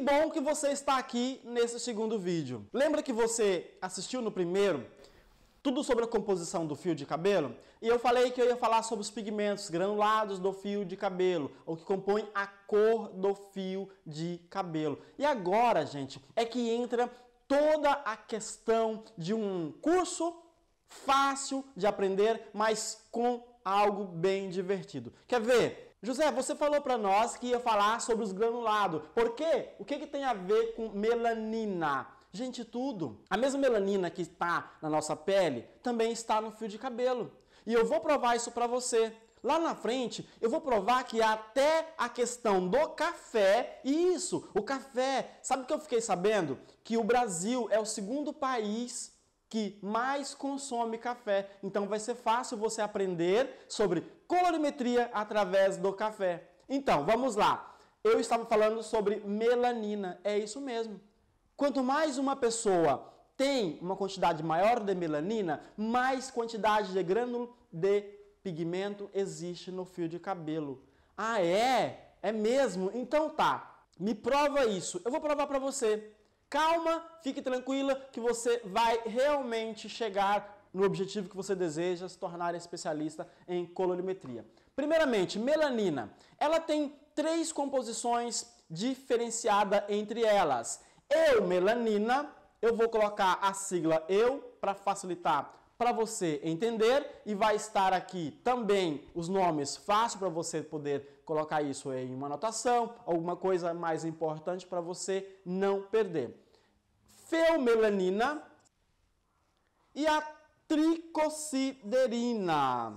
bom que você está aqui nesse segundo vídeo. Lembra que você assistiu no primeiro tudo sobre a composição do fio de cabelo? E eu falei que eu ia falar sobre os pigmentos granulados do fio de cabelo, o que compõe a cor do fio de cabelo. E agora, gente, é que entra toda a questão de um curso fácil de aprender, mas com algo bem divertido. Quer ver? José, você falou para nós que ia falar sobre os granulados. Por quê? O que tem a ver com melanina? Gente, tudo. A mesma melanina que está na nossa pele também está no fio de cabelo. E eu vou provar isso para você. Lá na frente, eu vou provar que até a questão do café, isso, o café. Sabe o que eu fiquei sabendo? Que o Brasil é o segundo país que mais consome café. Então vai ser fácil você aprender sobre colorimetria através do café. Então, vamos lá. Eu estava falando sobre melanina. É isso mesmo. Quanto mais uma pessoa tem uma quantidade maior de melanina, mais quantidade de grânulo de pigmento existe no fio de cabelo. Ah, é? É mesmo? Então tá. Me prova isso. Eu vou provar para você. Calma, fique tranquila que você vai realmente chegar no objetivo que você deseja, se tornar especialista em colorimetria. Primeiramente, melanina. Ela tem 3 composições diferenciadas entre elas. Eumelanina, eu vou colocar a sigla EU para facilitar para você entender, e vai estar aqui também os nomes fácil para você poder colocar isso em uma anotação, alguma coisa mais importante para você não perder. Feumelanina e a tricosiderina.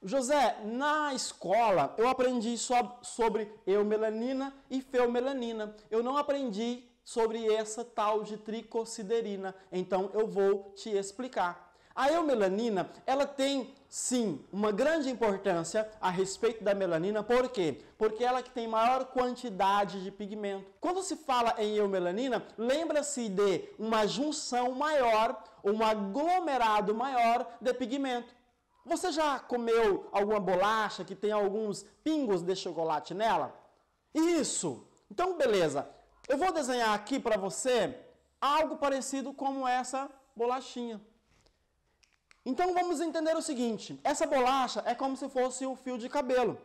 José, na escola eu aprendi sobre eumelanina e feumelanina. Eu não aprendi sobre essa tal de tricosiderina, então eu vou te explicar. A eumelanina, ela tem, sim, uma grande importância a respeito da melanina. Por quê? Porque ela que tem maior quantidade de pigmento. Quando se fala em eumelanina, lembra-se de uma junção maior, um aglomerado maior de pigmento. Você já comeu alguma bolacha que tem alguns pingos de chocolate nela? Isso! Então, beleza. Eu vou desenhar aqui para você algo parecido como essa bolachinha. Então vamos entender o seguinte, essa bolacha é como se fosse o fio de cabelo.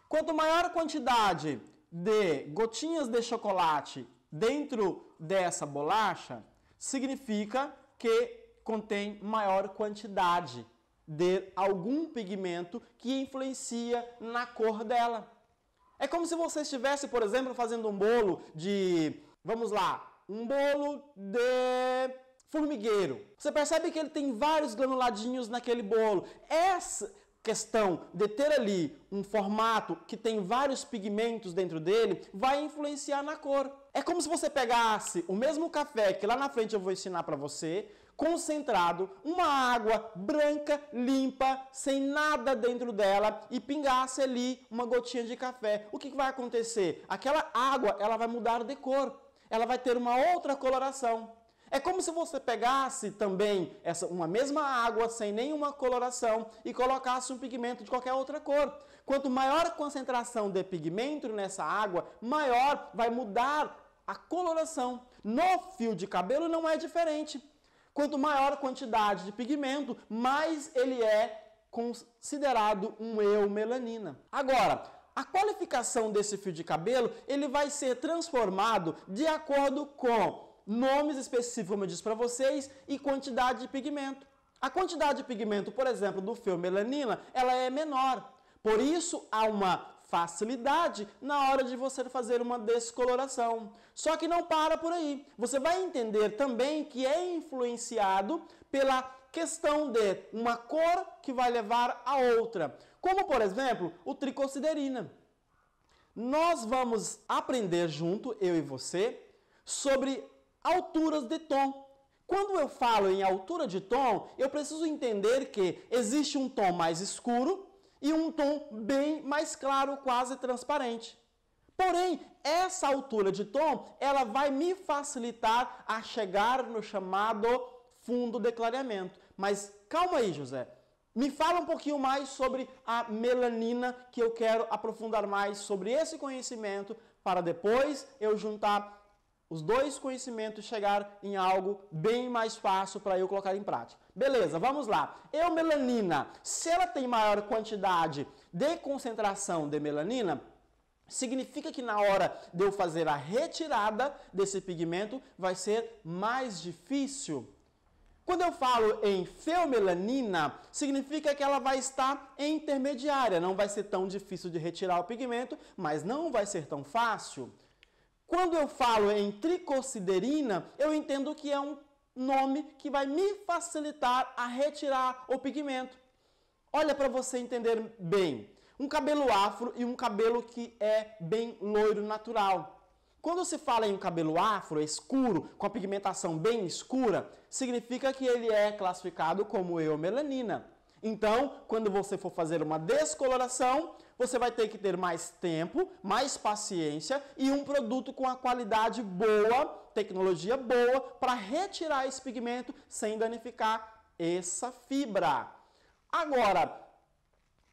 Quanto maior a quantidade de gotinhas de chocolate dentro dessa bolacha, significa que contém maior quantidade de algum pigmento que influencia na cor dela. É como se você estivesse, por exemplo, fazendo um bolo de, vamos lá, um bolo de formigueiro. Você percebe que ele tem vários granuladinhos naquele bolo. Essa questão de ter ali um formato que tem vários pigmentos dentro dele vai influenciar na cor. É como se você pegasse o mesmo café que lá na frente eu vou ensinar para você, concentrado, uma água branca, limpa, sem nada dentro dela e pingasse ali uma gotinha de café. O que vai acontecer? Aquela água, ela vai mudar de cor. Ela vai ter uma outra coloração. É como se você pegasse também uma mesma água sem nenhuma coloração e colocasse um pigmento de qualquer outra cor. Quanto maior a concentração de pigmento nessa água, maior vai mudar a coloração. No fio de cabelo não é diferente. Quanto maior a quantidade de pigmento, mais ele é considerado um eumelanina. Agora, a qualificação desse fio de cabelo, ele vai ser transformado de acordo com nomes específicos, como eu disse para vocês, e quantidade de pigmento. A quantidade de pigmento, por exemplo, do feumelanina, ela é menor. Por isso, há uma facilidade na hora de você fazer uma descoloração. Só que não para por aí. Você vai entender também que é influenciado pela questão de uma cor que vai levar a outra. Como, por exemplo, o tricosiderina. Nós vamos aprender junto, eu e você, sobre alturas de tom. Quando eu falo em altura de tom, eu preciso entender que existe um tom mais escuro e um tom bem mais claro, quase transparente. Porém, essa altura de tom, ela vai me facilitar a chegar no chamado fundo de clareamento. Mas calma aí, José. Me fala um pouquinho mais sobre a melanina, que eu quero aprofundar mais sobre esse conhecimento para depois eu juntar os dois conhecimentos e chegar em algo bem mais fácil para eu colocar em prática. Beleza, vamos lá. Eumelanina, se ela tem maior quantidade de concentração de melanina, significa que na hora de eu fazer a retirada desse pigmento vai ser mais difícil. Quando eu falo em feomelanina, significa que ela vai estar intermediária, não vai ser tão difícil de retirar o pigmento, mas não vai ser tão fácil. Quando eu falo em tricosiderina, eu entendo que é um nome que vai me facilitar a retirar o pigmento. Olha para você entender bem. Um cabelo afro e um cabelo que é bem loiro natural. Quando se fala em um cabelo afro, escuro, com a pigmentação bem escura, significa que ele é classificado como eumelanina. Então, quando você for fazer uma descoloração, você vai ter que ter mais tempo, mais paciência e um produto com a qualidade boa, tecnologia boa, para retirar esse pigmento sem danificar essa fibra. Agora,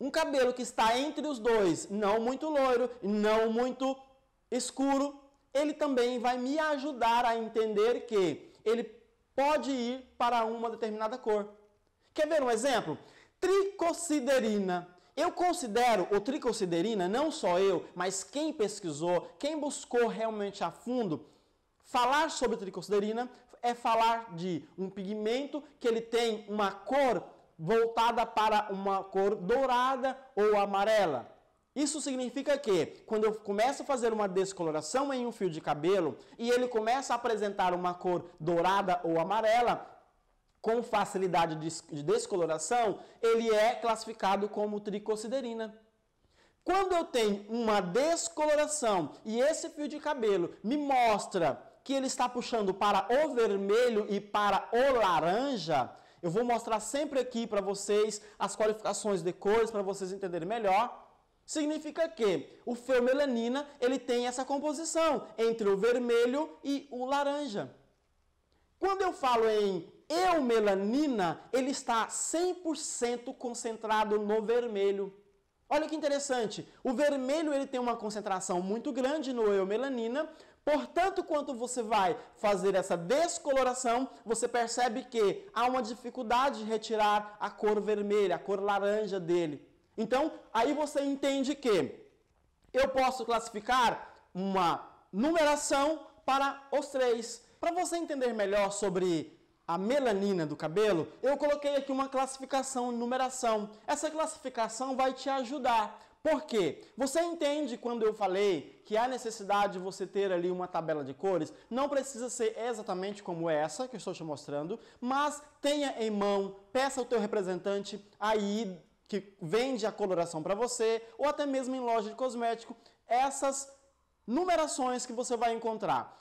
um cabelo que está entre os dois, não muito loiro, não muito escuro, ele também vai me ajudar a entender que ele pode ir para uma determinada cor. Quer ver um exemplo? Tricosiderina. Eu considero o tricosiderina, não só eu, mas quem pesquisou, quem buscou realmente a fundo, falar sobre tricosiderina é falar de um pigmento que ele tem uma cor voltada para uma cor dourada ou amarela. Isso significa que, quando eu começo a fazer uma descoloração em um fio de cabelo e ele começa a apresentar uma cor dourada ou amarela, com facilidade de descoloração, ele é classificado como tricosiderina. Quando eu tenho uma descoloração e esse fio de cabelo me mostra que ele está puxando para o vermelho e para o laranja, eu vou mostrar sempre aqui para vocês as qualificações de cores para vocês entenderem melhor. Significa que o feomelanina, ele tem essa composição entre o vermelho e o laranja. Quando eu falo em eumelanina, ele está 100% concentrado no vermelho. Olha que interessante, o vermelho ele tem uma concentração muito grande no eumelanina, portanto, quando você vai fazer essa descoloração, você percebe que há uma dificuldade de retirar a cor vermelha, a cor laranja dele. Então, aí você entende que eu posso classificar uma numeração para os três. Para você entender melhor sobre a melanina do cabelo, eu coloquei aqui uma classificação e numeração. Essa classificação vai te ajudar. Por quê? Você entende quando eu falei que há necessidade de você ter ali uma tabela de cores? Não precisa ser exatamente como essa que eu estou te mostrando, mas tenha em mão, peça ao teu representante aí que vende a coloração para você, ou até mesmo em loja de cosmético, essas numerações que você vai encontrar.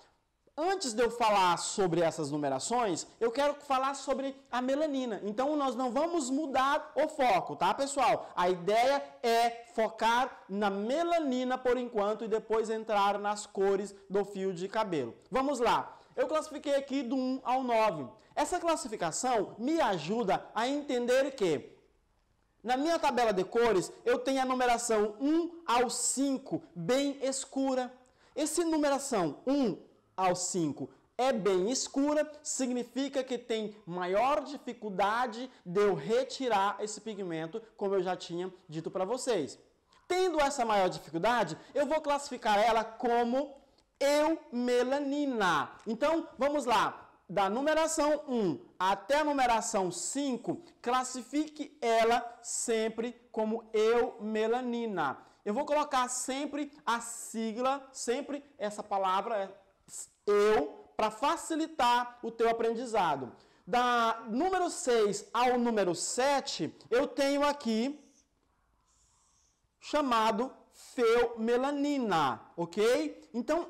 Antes de eu falar sobre essas numerações, eu quero falar sobre a melanina. Então, nós não vamos mudar o foco, tá, pessoal? A ideia é focar na melanina por enquanto e depois entrar nas cores do fio de cabelo. Vamos lá. Eu classifiquei aqui do 1 ao 9. Essa classificação me ajuda a entender que na minha tabela de cores, eu tenho a numeração 1 ao 5, bem escura. Essa numeração 1 ao 5 é bem escura, significa que tem maior dificuldade de eu retirar esse pigmento, como eu já tinha dito para vocês. Tendo essa maior dificuldade, eu vou classificar ela como eumelanina. Então, vamos lá. Da numeração 1 até a numeração 5, classifique ela sempre como eumelanina. Eu vou colocar sempre a sigla, sempre essa palavra eu, para facilitar o teu aprendizado. Da número 6 ao número 7, eu tenho aqui chamado feomelanina, ok? Então,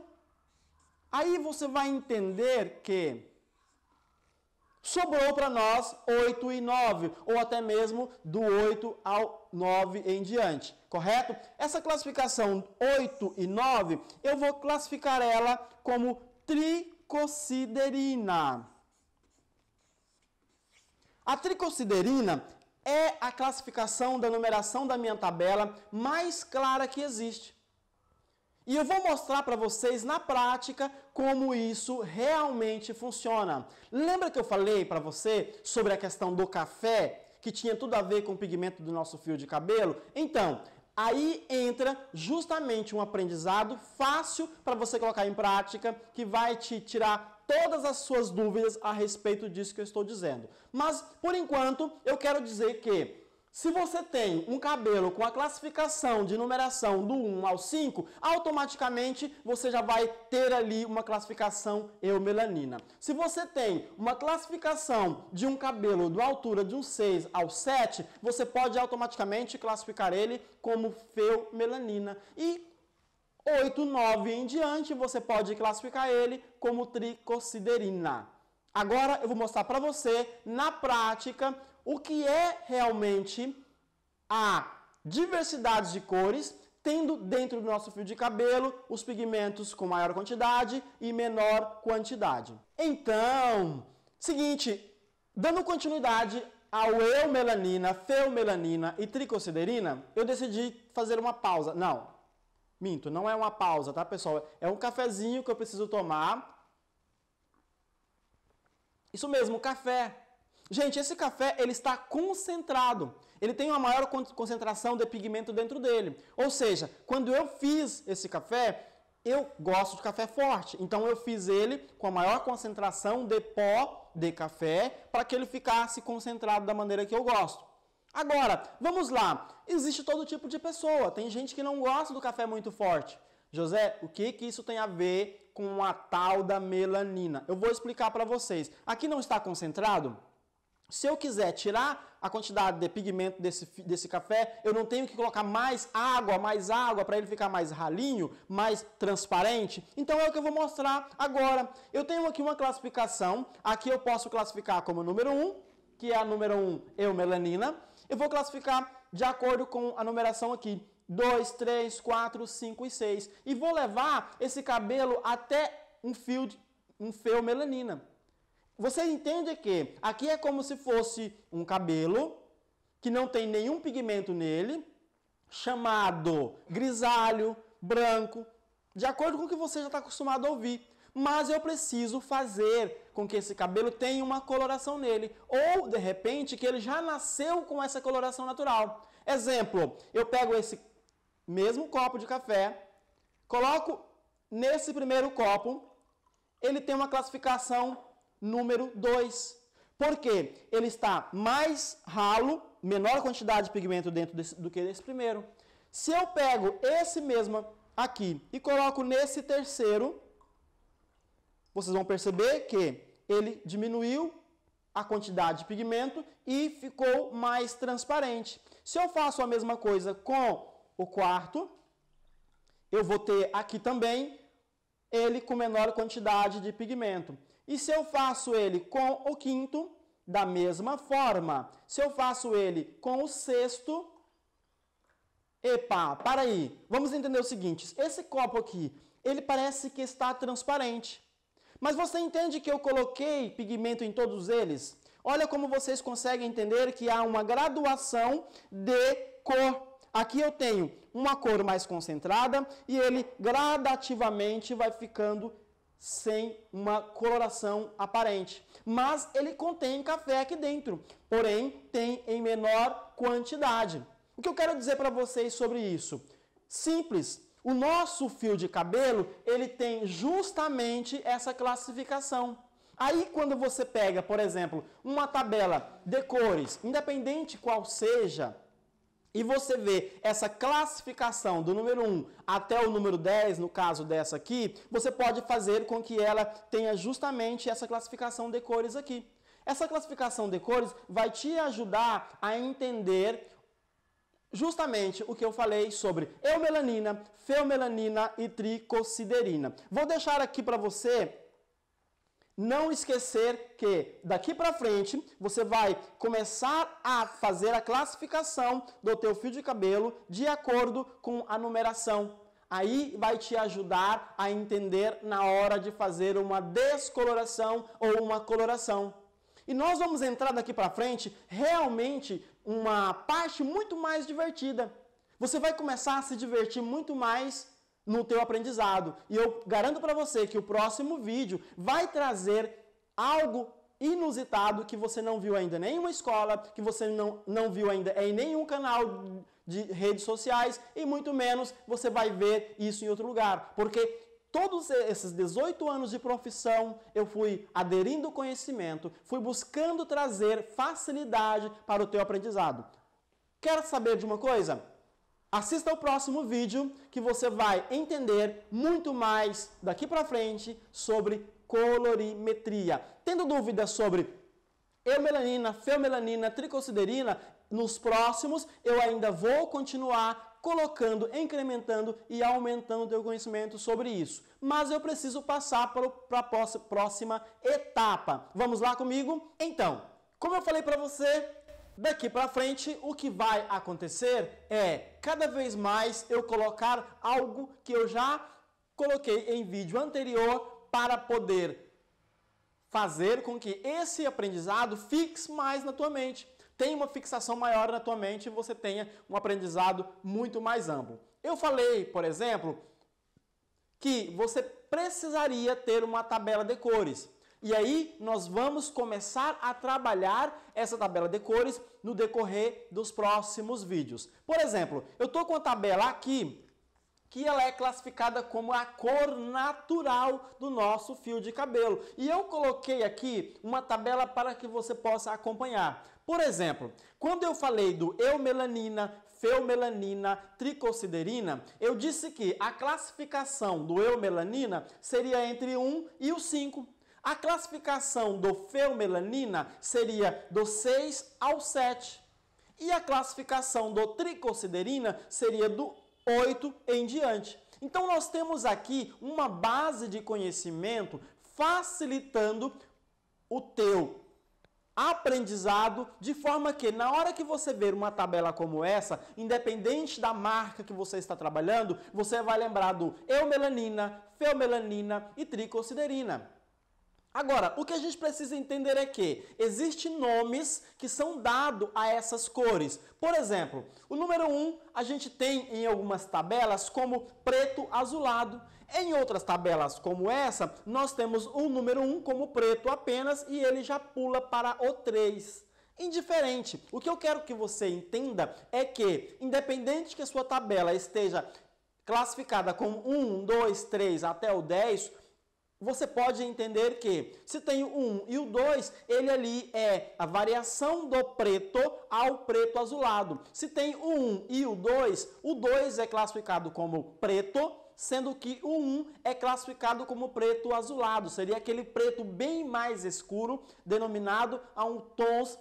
aí você vai entender que sobrou para nós 8 e 9, ou até mesmo do 8 ao 9 em diante, correto? Essa classificação 8 e 9, eu vou classificar ela como tricosiderina. A tricosiderina é a classificação da numeração da minha tabela mais clara que existe. E eu vou mostrar para vocês na prática como isso realmente funciona. Lembra que eu falei para você sobre a questão do café, que tinha tudo a ver com o pigmento do nosso fio de cabelo? Então, aí entra justamente um aprendizado fácil para você colocar em prática, que vai te tirar todas as suas dúvidas a respeito disso que eu estou dizendo. Mas, por enquanto, eu quero dizer que se você tem um cabelo com a classificação de numeração do 1 ao 5, automaticamente você já vai ter ali uma classificação eumelanina. Se você tem uma classificação de um cabelo da altura de um 6 ao 7, você pode automaticamente classificar ele como feumelanina. E 8, 9 em diante, você pode classificar ele como tricosiderina. Agora eu vou mostrar para você, na prática, o que é realmente a diversidade de cores, tendo dentro do nosso fio de cabelo os pigmentos com maior quantidade e menor quantidade. Então, seguinte, dando continuidade ao eumelanina, feumelanina e tricosiderina, eu decidi fazer uma pausa. Não, minto, não é uma pausa, tá, pessoal? É um cafezinho que eu preciso tomar. Isso mesmo, café. Gente, esse café, ele está concentrado. Ele tem uma maior concentração de pigmento dentro dele. Ou seja, quando eu fiz esse café, eu gosto de café forte. Então, eu fiz ele com a maior concentração de pó de café para que ele ficasse concentrado da maneira que eu gosto. Agora, vamos lá. Existe todo tipo de pessoa. Tem gente que não gosta do café muito forte. José, o que isso tem a ver com a tal da melanina? Eu vou explicar para vocês. Aqui não está concentrado? Se eu quiser tirar a quantidade de pigmento desse café, eu não tenho que colocar mais água para ele ficar mais ralinho, mais transparente. Então é o que eu vou mostrar agora. Eu tenho aqui uma classificação. Aqui eu posso classificar como número 1, que é a número 1 eumelanina. Eu vou classificar de acordo com a numeração aqui. 2, 3, 4, 5 e 6. E vou levar esse cabelo até um feumelanina. Você entende que aqui é como se fosse um cabelo que não tem nenhum pigmento nele, chamado grisalho, branco, de acordo com o que você já está acostumado a ouvir. Mas eu preciso fazer com que esse cabelo tenha uma coloração nele. Ou, de repente, que ele já nasceu com essa coloração natural. Exemplo, eu pego esse mesmo copo de café, coloco nesse primeiro copo, ele tem uma classificação número 2. Por quê? Ele está mais ralo, menor quantidade de pigmento dentro do que esse primeiro. Se eu pego esse mesmo aqui e coloco nesse terceiro, vocês vão perceber que ele diminuiu a quantidade de pigmento e ficou mais transparente. Se eu faço a mesma coisa com o quarto, eu vou ter aqui também ele com menor quantidade de pigmento. E se eu faço ele com o quinto, da mesma forma. Se eu faço ele com o sexto... Epa, para aí. Vamos entender o seguinte. Esse copo aqui, ele parece que está transparente. Mas você entende que eu coloquei pigmento em todos eles? Olha como vocês conseguem entender que há uma graduação de cor. Aqui eu tenho uma cor mais concentrada e ele gradativamente vai ficando sem uma coloração aparente. Mas ele contém café aqui dentro, porém tem em menor quantidade. O que eu quero dizer para vocês sobre isso? Simples. O nosso fio de cabelo, ele tem justamente essa classificação. Aí quando você pega, por exemplo, uma tabela de cores, independente qual seja, e você vê essa classificação do número 1 até o número 10, no caso dessa aqui, você pode fazer com que ela tenha justamente essa classificação de cores aqui. Essa classificação de cores vai te ajudar a entender justamente o que eu falei sobre eumelanina, feumelanina e tricosiderina. Vou deixar aqui para você não esquecer que daqui para frente você vai começar a fazer a classificação do teu fio de cabelo de acordo com a numeração. Aí vai te ajudar a entender na hora de fazer uma descoloração ou uma coloração. E nós vamos entrar daqui para frente realmente uma parte muito mais divertida. Você vai começar a se divertir muito mais no teu aprendizado. E eu garanto para você que o próximo vídeo vai trazer algo inusitado que você não viu ainda em nenhuma escola, que você não viu ainda em nenhum canal de redes sociais e muito menos você vai ver isso em outro lugar. Porque todos esses 18 anos de profissão, eu fui aderindo conhecimento, fui buscando trazer facilidade para o teu aprendizado. Quer saber de uma coisa? Assista ao próximo vídeo que você vai entender muito mais daqui para frente sobre colorimetria. Tendo dúvidas sobre eumelanina, feomelanina, tricosiderina, nos próximos eu ainda vou continuar colocando, incrementando e aumentando o teu conhecimento sobre isso. Mas eu preciso passar para a próxima etapa. Vamos lá comigo? Então, como eu falei para você, daqui para frente o que vai acontecer é cada vez mais eu colocar algo que eu já coloquei em vídeo anterior para poder fazer com que esse aprendizado fixe mais na tua mente. Tenha uma fixação maior na tua mente e você tenha um aprendizado muito mais amplo. Eu falei, por exemplo, que você precisaria ter uma tabela de cores. E aí nós vamos começar a trabalhar essa tabela de cores no decorrer dos próximos vídeos. Por exemplo, eu estou com a tabela aqui, que ela é classificada como a cor natural do nosso fio de cabelo. E eu coloquei aqui uma tabela para que você possa acompanhar. Por exemplo, quando eu falei do eumelanina, feomelanina, tricosiderina, eu disse que a classificação do eumelanina seria entre 1 e o 5. A classificação do feomelanina seria do 6 ao 7. E a classificação do tricosiderina seria do 8 em diante. Então nós temos aqui uma base de conhecimento facilitando o teu aprendizado, de forma que na hora que você ver uma tabela como essa, independente da marca que você está trabalhando, você vai lembrar do eumelanina, feomelanina e tricosiderina. Agora, o que a gente precisa entender é que existem nomes que são dados a essas cores. Por exemplo, o número 1 a gente tem em algumas tabelas como preto azulado. Em outras tabelas como essa, nós temos o número 1 como preto apenas e ele já pula para o 3. Indiferente. O que eu quero que você entenda é que, independente que a sua tabela esteja classificada como 1, 2, 3 até o 10, você pode entender que se tem o 1 e o 2, ele ali é a variação do preto ao preto azulado. Se tem o 1 e o 2 é classificado como preto, sendo que o 1 é classificado como preto azulado. Seria aquele preto bem mais escuro, denominado a um tons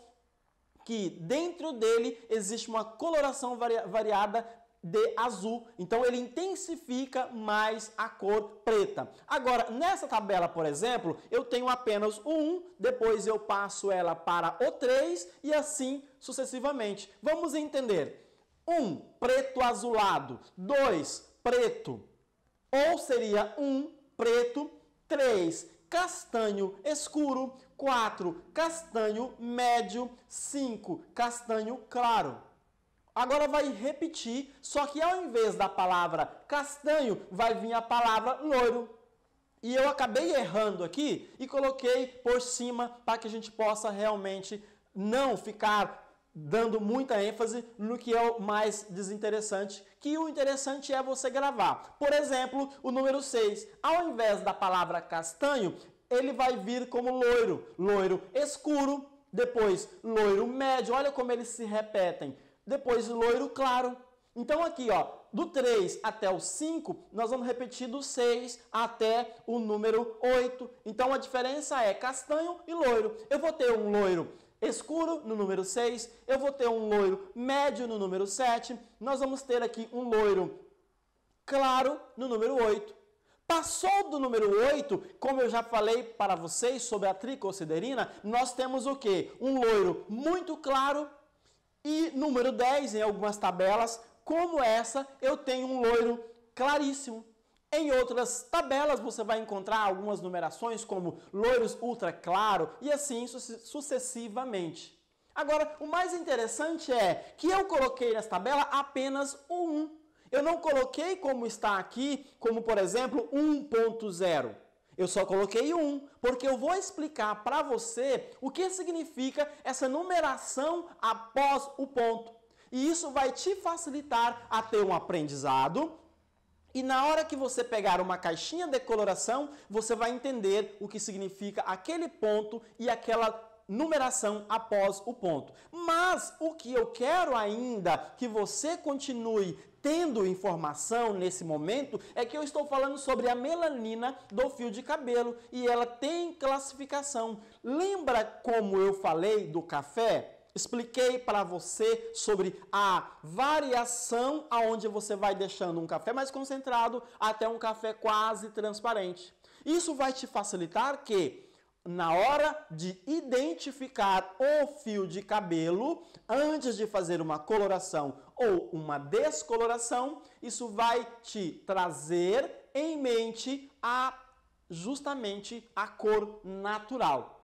que dentro dele existe uma coloração variada de azul, então ele intensifica mais a cor preta. Agora, nessa tabela, por exemplo, eu tenho apenas o 1, depois eu passo ela para o 3 e assim sucessivamente. Vamos entender. 1, preto azulado. 2, preto. Ou seria 1, preto. 3, castanho escuro. 4, castanho médio. 5, castanho claro. Agora vai repetir, só que ao invés da palavra castanho, vai vir a palavra loiro. E eu acabei errando aqui e coloquei por cima para que a gente possa realmente não ficar dando muita ênfase no que é o mais desinteressante, que o interessante é você gravar. Por exemplo, o número 6, ao invés da palavra castanho, ele vai vir como loiro. Loiro escuro, depois loiro médio, olha como eles se repetem. Depois loiro claro. Então aqui, ó, do 3 até o 5, nós vamos repetir do 6 até o número 8. Então a diferença é castanho e loiro. Eu vou ter um loiro escuro no número 6, eu vou ter um loiro médio no número 7, nós vamos ter aqui um loiro claro no número 8. Passou do número 8, como eu já falei para vocês sobre a tricosiderina, nós temos o quê? Um loiro muito claro. E número 10, em algumas tabelas, como essa, eu tenho um loiro claríssimo. Em outras tabelas, você vai encontrar algumas numerações, como loiros ultra claro, e assim sucessivamente. Agora, o mais interessante é que eu coloquei nessa tabela apenas o 1. Eu não coloquei como está aqui, como por exemplo 1.0. Eu só coloquei 1, porque eu vou explicar para você o que significa essa numeração após o ponto. E isso vai te facilitar a ter um aprendizado. E na hora que você pegar uma caixinha de coloração, você vai entender o que significa aquele ponto e aquela numeração após o ponto. Mas o que eu quero ainda que você continue tendo informação nesse momento é que eu estou falando sobre a melanina do fio de cabelo e ela tem classificação. Lembra como eu falei do café? Expliquei para você sobre a variação aonde você vai deixando um café mais concentrado até um café quase transparente. Isso vai te facilitar que na hora de identificar o fio de cabelo, antes de fazer uma coloração ou uma descoloração, isso vai te trazer em mente justamente a cor natural.